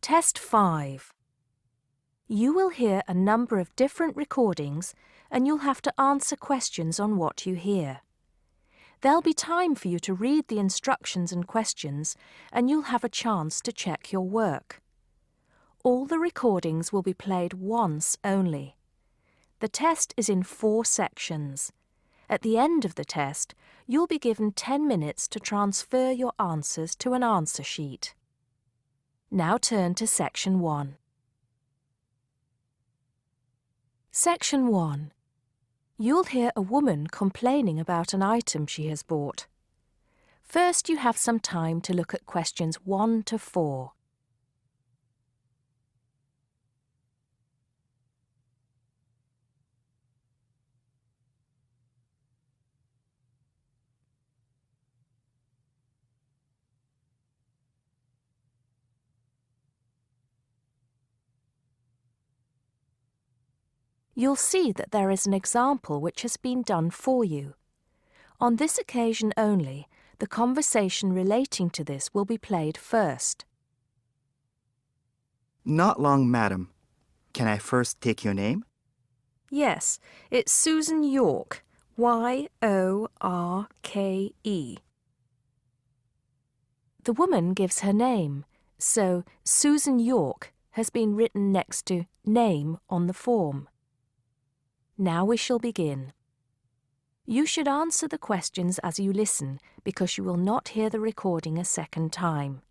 Test 5. You will hear a number of different recordings and you'll have to answer questions on what you hear. There'll be time for you to read the instructions and questions and you'll have a chance to check your work. All the recordings will be played once only. The test is in 4 sections. At the end of the test, you'll be given 10 minutes to transfer your answers to an answer sheet. Now turn to Section 1. Section 1. You'll hear a woman complaining about an item she has bought. First, you have some time to look at questions 1 to 4. You'll see that there is an example which has been done for you. On this occasion only, the conversation relating to this will be played first. Not long, madam. Can I first take your name? Yes, it's Susan Yorke, Y-O-R-K-E. The woman gives her name, so Susan Yorke has been written next to name on the form. Now we shall begin. You should answer the questions as you listen because you will not hear the recording a second time.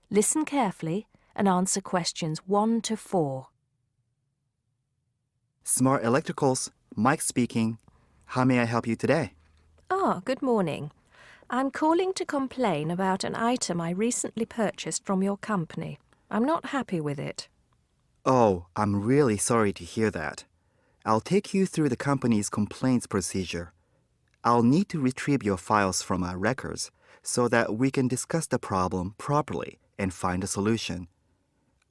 Listen carefully and answer questions 1 to 4. Smart Electricals, Mike speaking. How may I help you today? Good morning. I'm calling to complain about an item I recently purchased from your company. I'm not happy with it. Oh, I'm really sorry to hear that. I'll take you through the company's complaints procedure. I'll need to retrieve your files from our records so that we can discuss the problem properly and find a solution.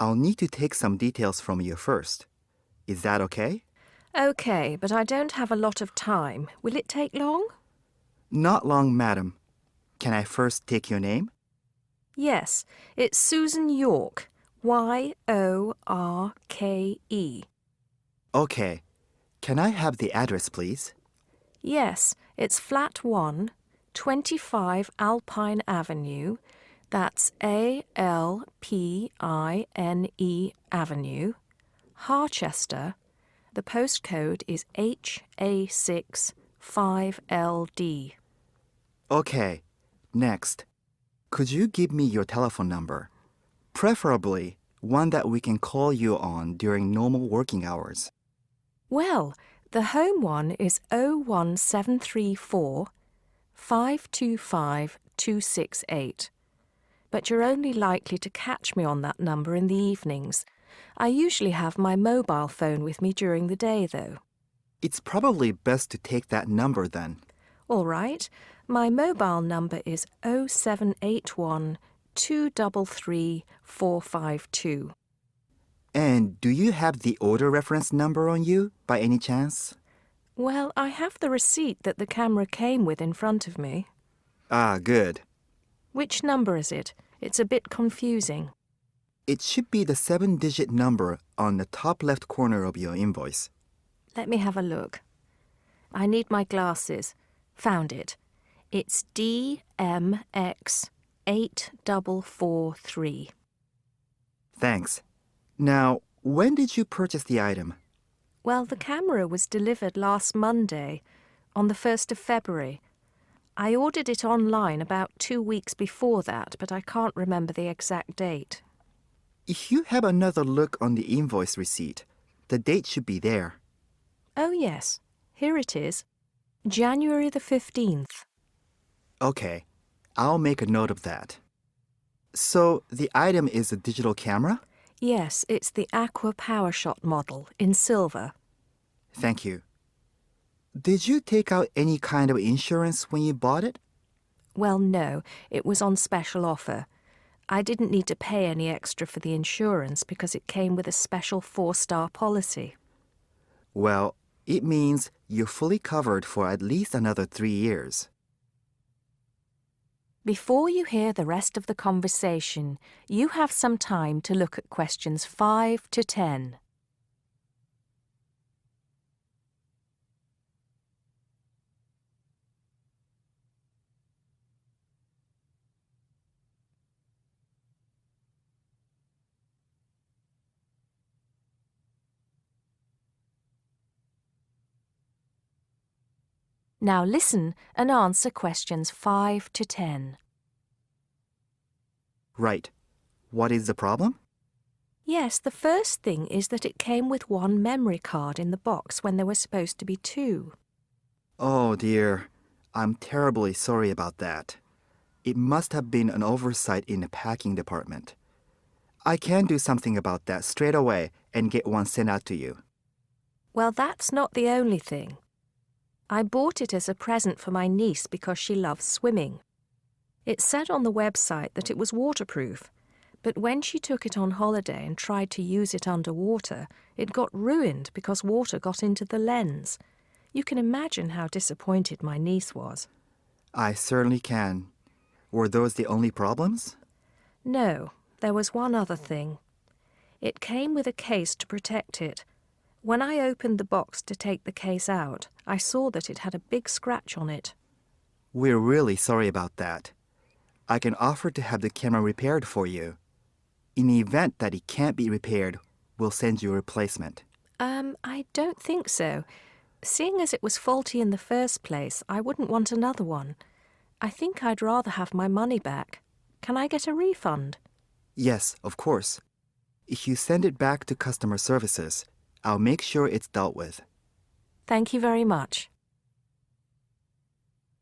I'll need to take some details from you first. Is that okay? Okay, but I don't have a lot of time. Will it take long? Not long, madam. Can I first take your name? Yes, it's Susan Yorke, Y-O-R-K-E. Okay. Can I have the address, please? Yes, it's Flat 1, 25 Alpine Avenue. That's A-L-P-I-N-E Avenue, Harchester. The postcode is HA6 5LD. Okay. Next. Could you give me your telephone number? Preferably one that we can call you on during normal working hours. Well, the home one is 01734 525 268. But you're only likely to catch me on that number in the evenings. I usually have my mobile phone with me during the day, though. It's probably best to take that number then. All right. My mobile number is 0781 233 452. And do you have the order reference number on you, by any chance? Well, I have the receipt that the camera came with in front of me. Ah, good. Which number is it? It's a bit confusing. It should be the 7-digit number on the top left corner of your invoice. Let me have a look. I need my glasses. Found it. It's DMX8443. Thanks. Now, when did you purchase the item? Well, the camera was delivered last Monday, on the 1st of February. I ordered it online about 2 weeks before that, but I can't remember the exact date. If you have another look on the invoice receipt, the date should be there. Oh, yes. Here it is. January the 15th. Okay, I'll make a note of that. So, the item is a digital camera? Yes, it's the Aqua PowerShot model in silver. Thank you. Did you take out any kind of insurance when you bought it? Well, no, it was on special offer. I didn't need to pay any extra for the insurance because it came with a special 4-star policy. Well, it means you're fully covered for at least another 3 years. Before you hear the rest of the conversation, you have some time to look at questions 5 to 10. Now listen and answer questions 5 to 10. Right. What is the problem? Yes, the first thing is that it came with one memory card in the box when there were supposed to be two. Oh dear. I'm terribly sorry about that. It must have been an oversight in the packing department. I can do something about that straight away and get one sent out to you. Well, that's not the only thing. I bought it as a present for my niece because she loves swimming. It said on the website that it was waterproof, but when she took it on holiday and tried to use it underwater, it got ruined because water got into the lens. You can imagine how disappointed my niece was. I certainly can. Were those the only problems? No, there was one other thing. It came with a case to protect it. When I opened the box to take the case out, I saw that it had a big scratch on it. We're really sorry about that. I can offer to have the camera repaired for you. In the event that it can't be repaired, we'll send you a replacement. I don't think so. Seeing as it was faulty in the first place, I wouldn't want another one. I think I'd rather have my money back. Can I get a refund? Yes, of course. If you send it back to customer services, I'll make sure it's dealt with. Thank you very much.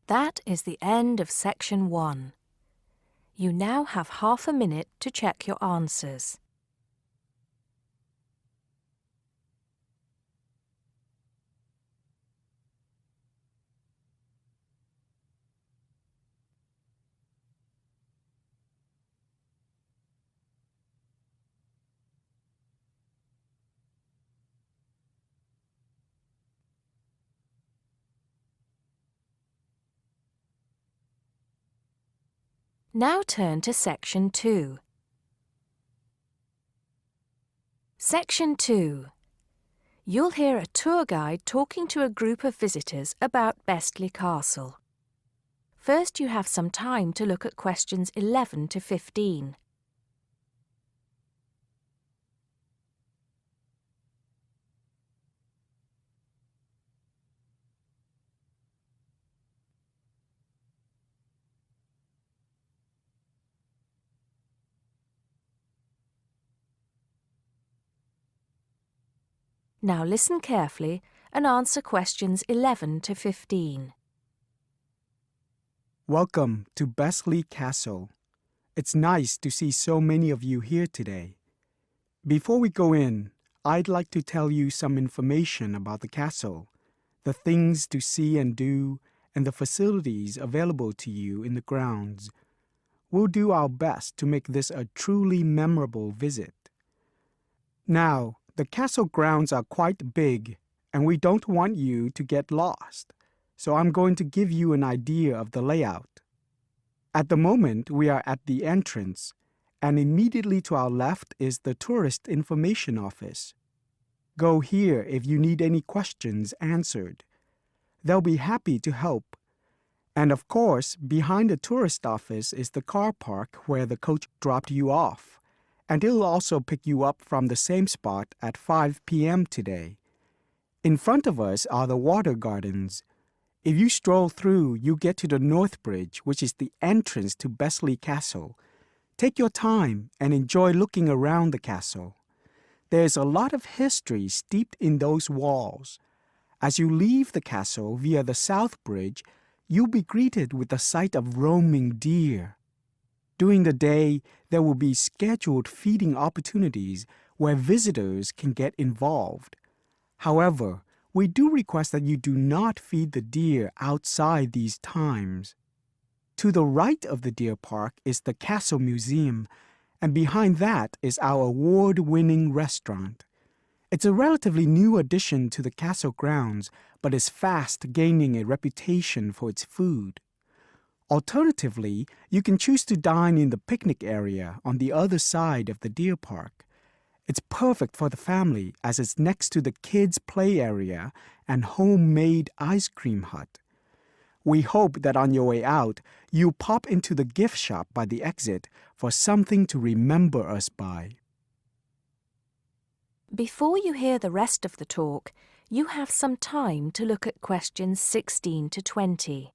That is the end of section 1. You now have half a minute to check your answers. Now turn to Section 2. Section 2. You'll hear a tour guide talking to a group of visitors about Bestley Castle. First, you have some time to look at questions 11 to 15. Now listen carefully and answer questions 11 to 15. Welcome to Bestley Castle. It's nice to see so many of you here today. Before we go in, I'd like to tell you some information about the castle, the things to see and do, and the facilities available to you in the grounds. We'll do our best to make this a truly memorable visit. Now, the castle grounds are quite big, and we don't want you to get lost, so I'm going to give you an idea of the layout. At the moment, we are at the entrance, and immediately to our left is the Tourist Information Office. Go here if you need any questions answered. They'll be happy to help. And of course, behind the tourist office is the car park where the coach dropped you off, and it'll also pick you up from the same spot at 5 p.m. today. In front of us are the water gardens. If you stroll through, you get to the North Bridge, which is the entrance to Bestley Castle. Take your time and enjoy looking around the castle. There's a lot of history steeped in those walls. As you leave the castle via the South Bridge, you'll be greeted with the sight of roaming deer. During the day, there will be scheduled feeding opportunities where visitors can get involved. However, we do request that you do not feed the deer outside these times. To the right of the deer park is the Castle Museum, and behind that is our award-winning restaurant. It's a relatively new addition to the castle grounds, but is fast gaining a reputation for its food. Alternatively, you can choose to dine in the picnic area on the other side of the deer park. It's perfect for the family as it's next to the kids' play area and homemade ice cream hut. We hope that on your way out, you'll pop into the gift shop by the exit for something to remember us by. Before you hear the rest of the talk, you have some time to look at questions 16 to 20.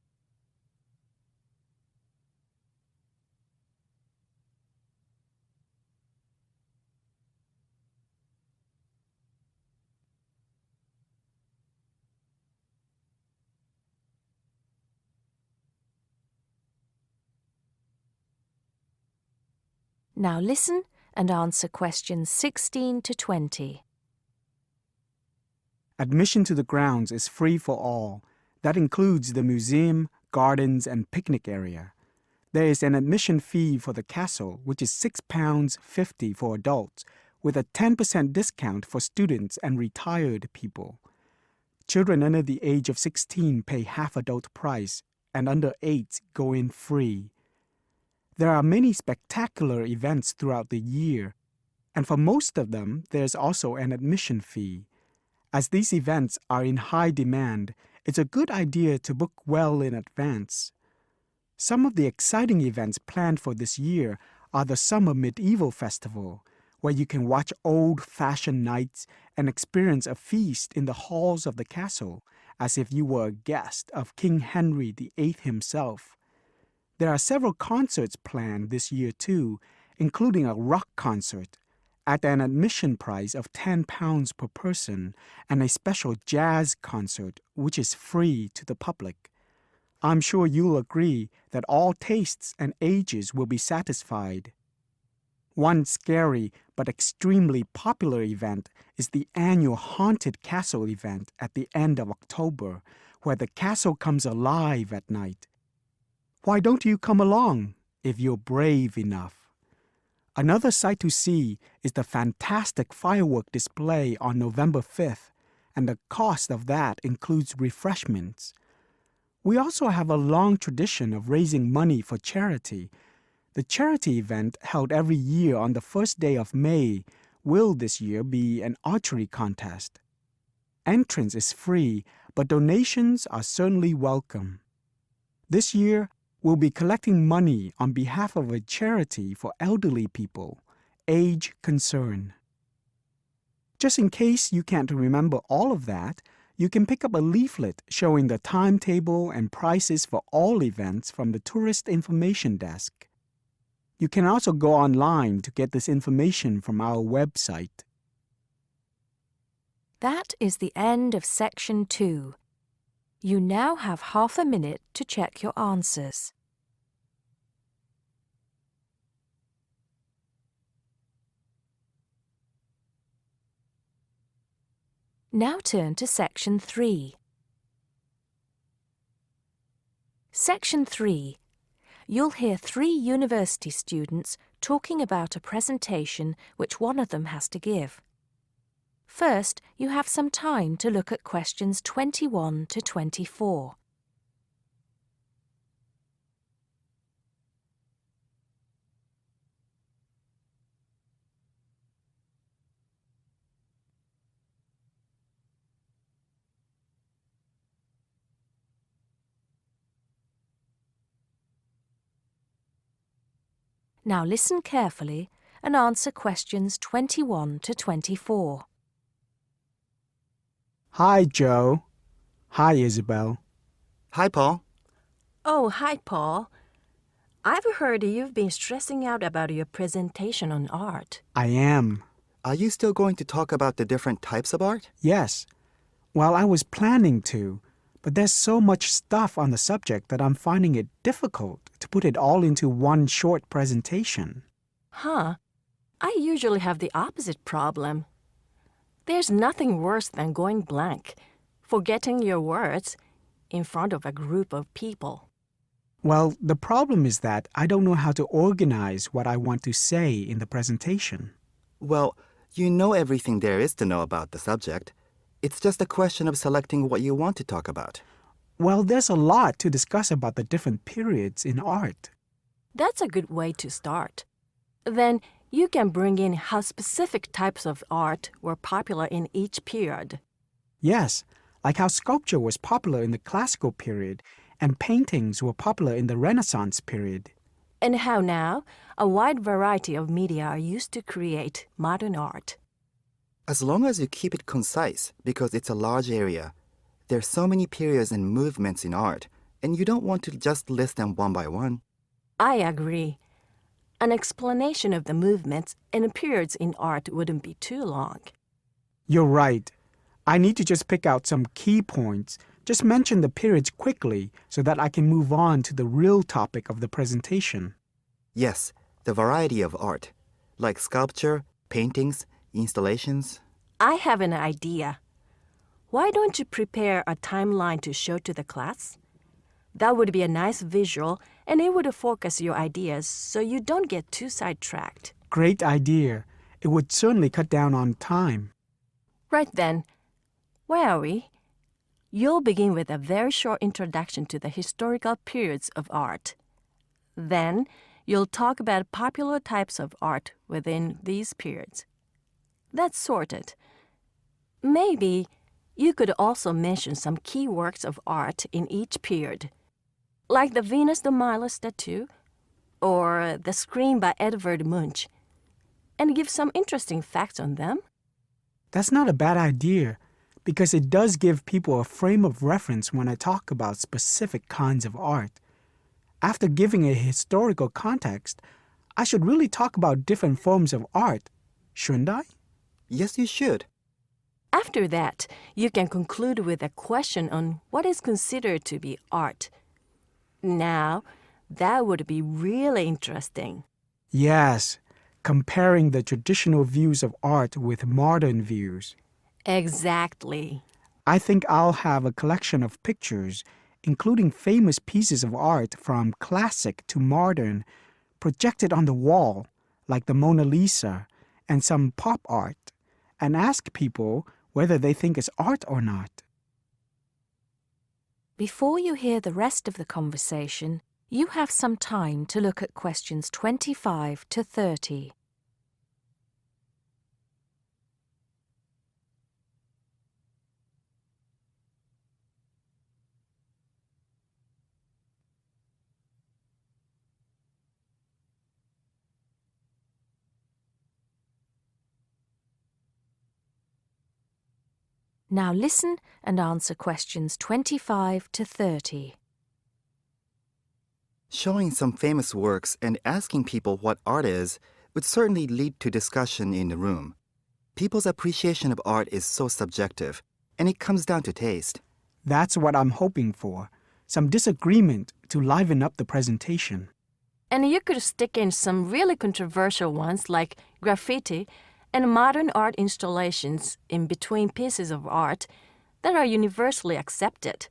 Now listen and answer questions 16 to 20. Admission to the grounds is free for all. That includes the museum, gardens, and picnic area. There is an admission fee for the castle, which is £6.50 for adults, with a 10% discount for students and retired people. Children under the age of 16 pay half adult price, and under 8 go in free. There are many spectacular events throughout the year, and for most of them, there's also an admission fee. As these events are in high demand, it's a good idea to book well in advance. Some of the exciting events planned for this year are the Summer Medieval Festival, where you can watch old-fashioned nights and experience a feast in the halls of the castle, as if you were a guest of King Henry VIII himself. There are several concerts planned this year too, including a rock concert at an admission price of £10 per person and a special jazz concert which is free to the public. I'm sure you'll agree that all tastes and ages will be satisfied. One scary but extremely popular event is the annual Haunted Castle event at the end of October, where the castle comes alive at night. Why don't you come along if you're brave enough? Another sight to see is the fantastic firework display on November 5th, and the cost of that includes refreshments. We also have a long tradition of raising money for charity. The charity event held every year on the first day of May will this year be an archery contest. Entrance is free, but donations are certainly welcome. This year, we'll be collecting money on behalf of a charity for elderly people, Age Concern. Just in case you can't remember all of that, you can pick up a leaflet showing the timetable and prices for all events from the Tourist Information Desk. You can also go online to get this information from our website. That is the end of section 2. You now have half a minute to check your answers. Now turn to section 3. Section 3. You'll hear 3 university students talking about a presentation which one of them has to give. First, you have some time to look at questions 21 to 24. Now listen carefully and answer questions 21 to 24. Hi, Joe. Hi, Isabel. Hi, Paul. Oh, hi, Paul. I've heard you've been stressing out about your presentation on art. I am. Are you still going to talk about the different types of art? Yes. Well, I was planning to, but there's so much stuff on the subject that I'm finding it difficult to put it all into one short presentation. Huh. I usually have the opposite problem. There's nothing worse than going blank, forgetting your words in front of a group of people. Well, the problem is that I don't know how to organize what I want to say in the presentation. Well, you know everything there is to know about the subject. It's just a question of selecting what you want to talk about. Well, there's a lot to discuss about the different periods in art. That's a good way to start. Then you can bring in how specific types of art were popular in each period. Yes, like how sculpture was popular in the classical period and paintings were popular in the Renaissance period. And how now a wide variety of media are used to create modern art. As long as you keep it concise, because it's a large area, there are so many periods and movements in art, and you don't want to just list them one by one. I agree. An explanation of the movements and periods in art wouldn't be too long. You're right. I need to just pick out some key points. Just mention the periods quickly so that I can move on to the real topic of the presentation. Yes, the variety of art, like sculpture, paintings, installations. I have an idea. Why don't you prepare a timeline to show to the class? That would be a nice visual, and it would focus your ideas so you don't get too sidetracked. Great idea. It would certainly cut down on time. Right then, where are we? You'll begin with a very short introduction to the historical periods of art. Then, you'll talk about popular types of art within these periods. That's sorted. Maybe you could also mention some key works of art in each period, like the Venus de Milo statue or the Scream by Edvard Munch, and give some interesting facts on them. That's not a bad idea, because it does give people a frame of reference when I talk about specific kinds of art. After giving a historical context, I should really talk about different forms of art, shouldn't I? Yes, you should. After that, you can conclude with a question on what is considered to be art. Now, that would be really interesting. Yes, comparing the traditional views of art with modern views. Exactly. I think I'll have a collection of pictures, including famous pieces of art from classic to modern, projected on the wall, like the Mona Lisa, and some pop art, and ask people whether they think it's art or not. Before you hear the rest of the conversation, you have some time to look at questions 25 to 30. Now listen and answer questions 25 to 30. Showing some famous works and asking people what art is would certainly lead to discussion in the room. People's appreciation of art is so subjective, and it comes down to taste. That's what I'm hoping for, some disagreement to liven up the presentation. And you could stick in some really controversial ones like graffiti and modern art installations in between pieces of art that are universally accepted,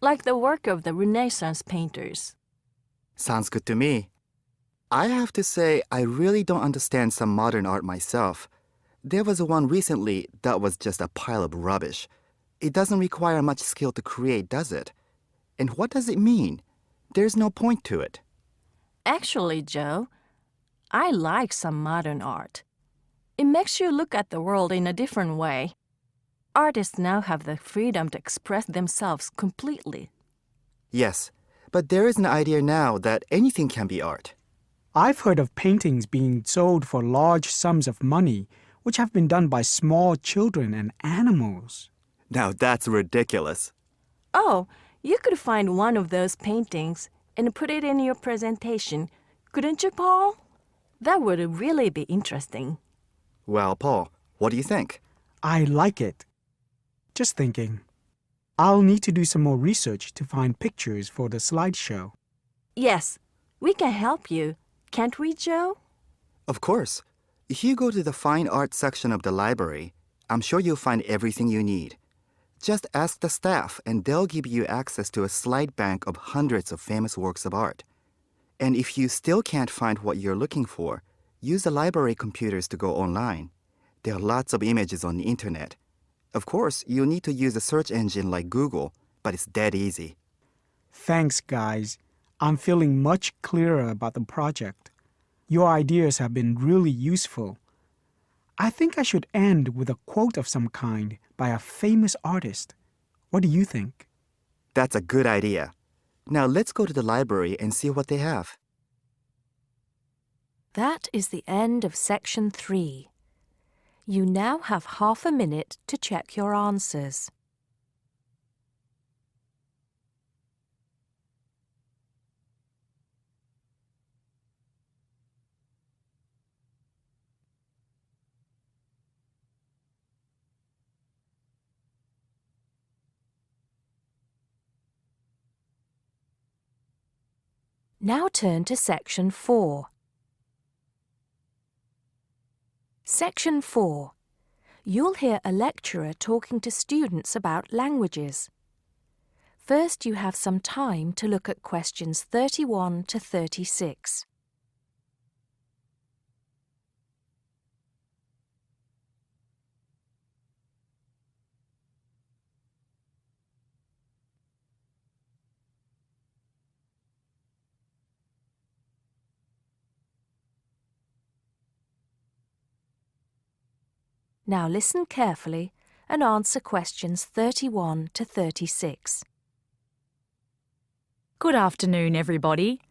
like the work of the Renaissance painters. Sounds good to me. I have to say, I really don't understand some modern art myself. There was one recently that was just a pile of rubbish. It doesn't require much skill to create, does it? And what does it mean? There's no point to it. Actually, Joe, I like some modern art. It makes you look at the world in a different way. Artists now have the freedom to express themselves completely. Yes, but there is an idea now that anything can be art. I've heard of paintings being sold for large sums of money, which have been done by small children and animals. Now that's ridiculous. Oh, you could find one of those paintings and put it in your presentation, couldn't you, Paul? That would really be interesting. Well, Paul, what do you think? I like it. Just thinking. I'll need to do some more research to find pictures for the slideshow. Yes, we can help you, can't we, Joe? Of course. If you go to the fine art section of the library, I'm sure you'll find everything you need. Just ask the staff and they'll give you access to a slide bank of hundreds of famous works of art. And if you still can't find what you're looking for, use the library computers to go online. There are lots of images on the internet. Of course, you'll need to use a search engine like Google, but it's dead easy. Thanks, guys. I'm feeling much clearer about the project. Your ideas have been really useful. I think I should end with a quote of some kind by a famous artist. What do you think? That's a good idea. Now let's go to the library and see what they have. That is the end of section 3. You now have half a minute to check your answers. Now turn to section 4. Section 4. You'll hear a lecturer talking to students about languages. First, you have some time to look at questions 31 to 36. Now listen carefully and answer questions 31 to 36. Good afternoon, everybody.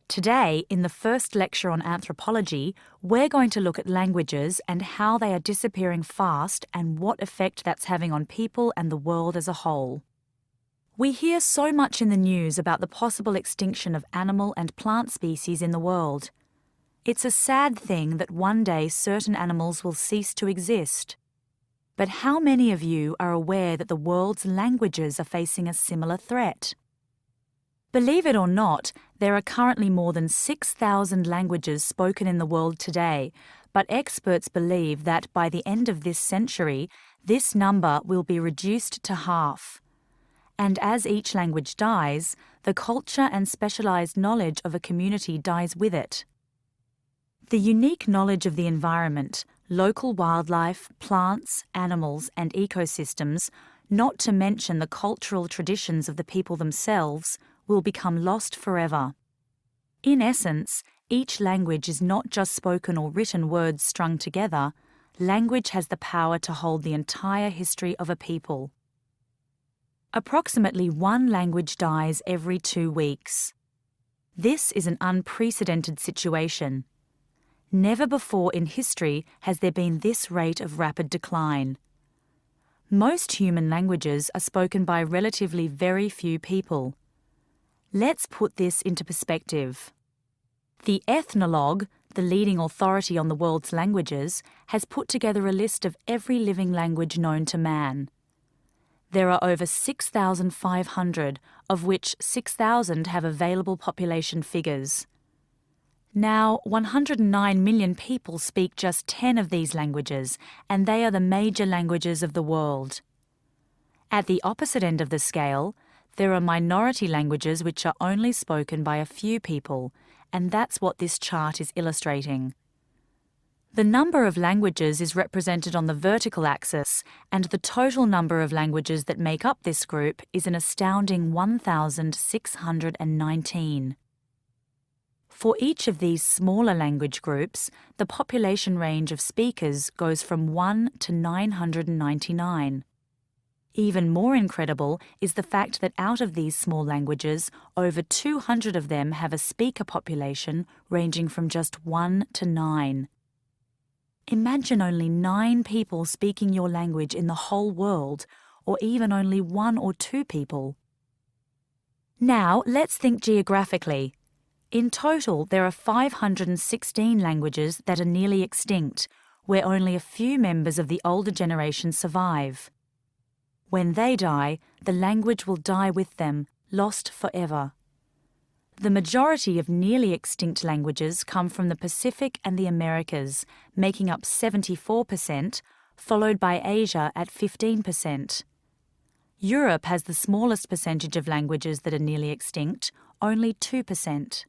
Today, in the first lecture on anthropology, we're going to look at languages and how they are disappearing fast and what effect that's having on people and the world as a whole. We hear so much in the news about the possible extinction of animal and plant species in the world. It's a sad thing that one day certain animals will cease to exist. But how many of you are aware that the world's languages are facing a similar threat? Believe it or not, there are currently more than 6,000 languages spoken in the world today, but experts believe that by the end of this century, this number will be reduced to half. And as each language dies, the culture and specialized knowledge of a community dies with it. The unique knowledge of the environment, local wildlife, plants, animals, and ecosystems, not to mention the cultural traditions of the people themselves, will become lost forever. In essence, each language is not just spoken or written words strung together. Language has the power to hold the entire history of a people. Approximately one language dies every 2 weeks. This is an unprecedented situation. Never before in history has there been this rate of rapid decline. Most human languages are spoken by relatively very few people. Let's put this into perspective. The Ethnologue, the leading authority on the world's languages, has put together a list of every living language known to man. There are over 6,500, of which 6,000 have available population figures. Now, 109 million people speak just 10 of these languages, and they are the major languages of the world. At the opposite end of the scale, there are minority languages which are only spoken by a few people, and that's what this chart is illustrating. The number of languages is represented on the vertical axis, and the total number of languages that make up this group is an astounding 1,619. For each of these smaller language groups, the population range of speakers goes from 1 to 999. Even more incredible is the fact that out of these small languages, over 200 of them have a speaker population ranging from just 1 to 9. Imagine only 9 people speaking your language in the whole world, or even only 1 or 2 people. Now, let's think geographically. In total, there are 516 languages that are nearly extinct, where only a few members of the older generation survive. When they die, the language will die with them, lost forever. The majority of nearly extinct languages come from the Pacific and the Americas, making up 74%, followed by Asia at 15%. Europe has the smallest percentage of languages that are nearly extinct, only 2%.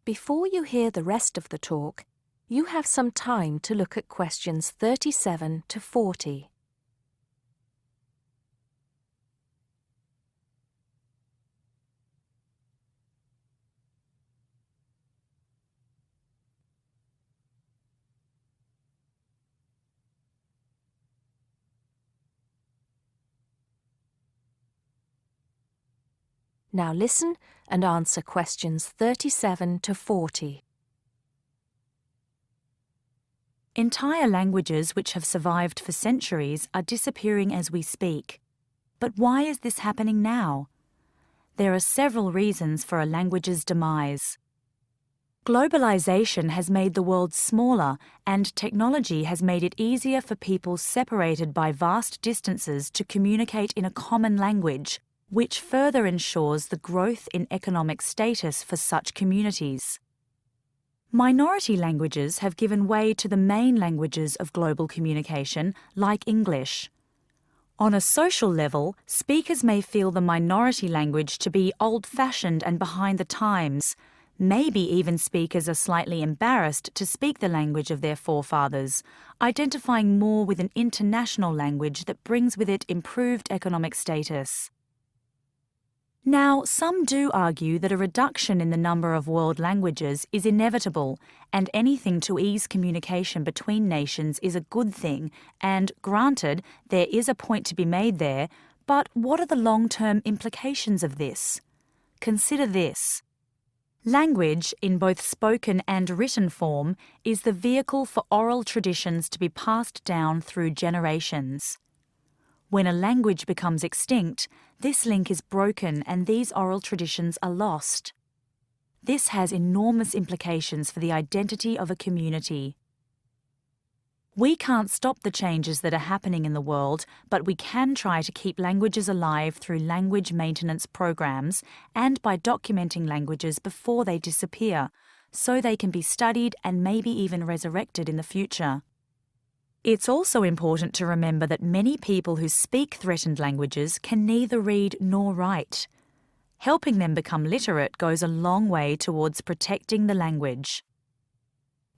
Before you hear the rest of the talk, you have some time to look at questions 37 to 40. Now listen and answer questions 37 to 40. Entire languages which have survived for centuries are disappearing as we speak. But why is this happening now? There are several reasons for a language's demise. Globalization has made the world smaller, and technology has made it easier for people separated by vast distances to communicate in a common language, which further ensures the growth in economic status for such communities. Minority languages have given way to the main languages of global communication, like English. On a social level, speakers may feel the minority language to be old-fashioned and behind the times. Maybe even speakers are slightly embarrassed to speak the language of their forefathers, identifying more with an international language that brings with it improved economic status. Now, some do argue that a reduction in the number of world languages is inevitable, and anything to ease communication between nations is a good thing, and granted, there is a point to be made there, but what are the long-term implications of this? Consider this. Language, in both spoken and written form, is the vehicle for oral traditions to be passed down through generations. When a language becomes extinct, this link is broken and these oral traditions are lost. This has enormous implications for the identity of a community. We can't stop the changes that are happening in the world, but we can try to keep languages alive through language maintenance programs and by documenting languages before they disappear, so they can be studied and maybe even resurrected in the future. It's also important to remember that many people who speak threatened languages can neither read nor write. Helping them become literate goes a long way towards protecting the language.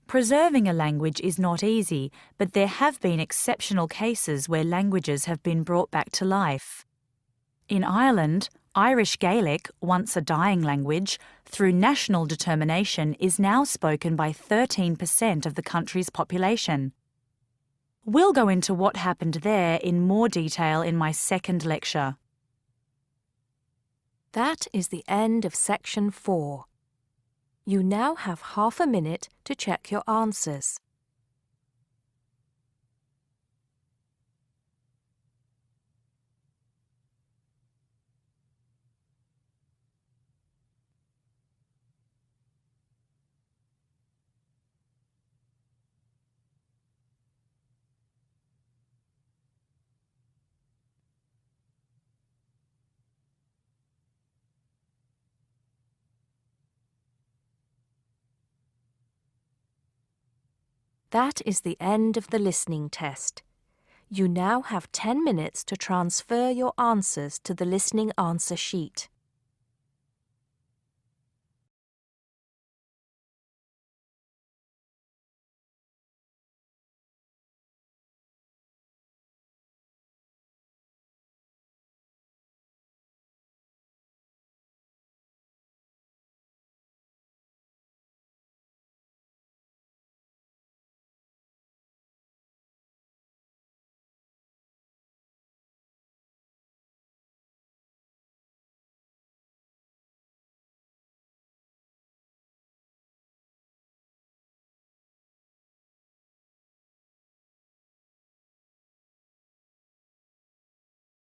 Preserving a language is not easy, but there have been exceptional cases where languages have been brought back to life. In Ireland, Irish Gaelic, once a dying language, through national determination is now spoken by 13% of the country's population. We'll go into what happened there in more detail in my second lecture. That is the end of section 4. You now have half a minute to check your answers. That is the end of the listening test. You now have 10 minutes to transfer your answers to the listening answer sheet.